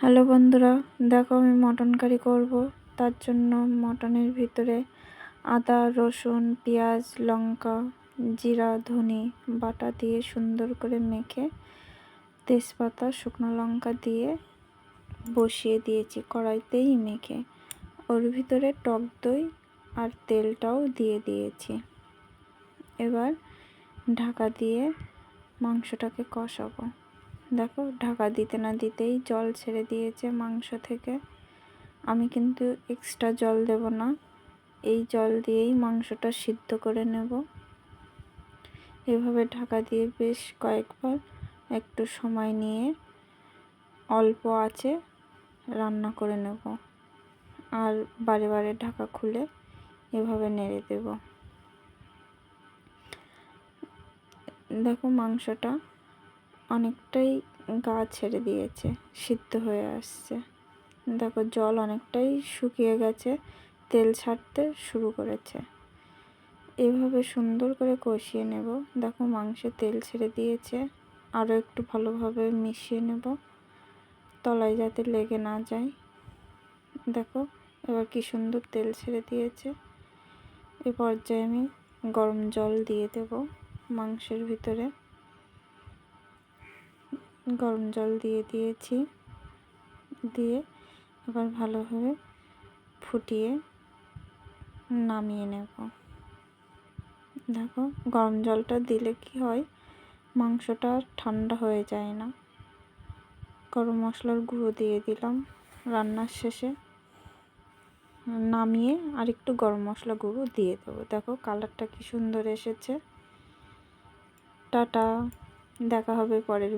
Hello বন্ধুরা, দেখো আমি মটন কারি করব। তার জন্য মটনের ভিতরে আদা, রসুন, পেঁয়াজ, লঙ্কা, জিরা, ধনে বাটা দিয়ে সুন্দর করে মেখে তেজপাতা, শুকনো লঙ্কা দিয়ে বসিয়ে দিয়েছি কড়াইতেই মেখে। ওর ভিতরে টক দই আর তেলটাও দিয়ে দিয়েছি। এবার ঢাকা দিয়ে মাংসটাকে কষাবো। দেখো, ঢাকা দিতে না দিতেই জল ছেড়ে দিয়েছে মাংস থেকে। আমি কিন্তু এক্সট্রা জল দেব না, এই জল দিয়েই মাংসটা সিদ্ধ করে নেব। এভাবে ঢাকা দিয়ে বেশ কয়েকবার একটু সময় নিয়ে অল্প আঁচে রান্না করে নেব, আর বারে বারে ঢাকা খুলে এভাবে নেড়ে দেব। দেখো, মাংসটা অনেকটাই গা ছেড়ে দিয়েছে, সিদ্ধ হয়ে আসছে। দেখো, জল অনেকটাই শুকিয়ে গেছে, তেল ছাড়তে শুরু করেছে। এভাবে সুন্দর করে কষিয়ে নেব। দেখো, মাংসে তেল ছেড়ে দিয়েছে, আরও একটু ভালোভাবে মিশিয়ে নেব, তলায় যাতে লেগে না যায়। দেখো, এবার কি সুন্দর তেল ছেড়ে দিয়েছে। এ পর্যায়ে আমি গরম জল দিয়ে দেব মাংসের ভিতরে। গরম জল দিয়ে দিয়েছি, দিয়ে এবার ভালোভাবে ফুটিয়ে নামিয়ে নেব। দেখো, গরম জলটা দিলে কি হয়, মাংসটা ঠান্ডা হয়ে যায় না। গরম মশলার গুঁড়ো দিয়ে দিলাম রান্নার শেষে, নামিয়ে আর একটু গরম মশলা গুঁড়ো দিয়ে দেবো। দেখো, কালারটা কি সুন্দর এসেছে। টাটা, দেখা হবে পরের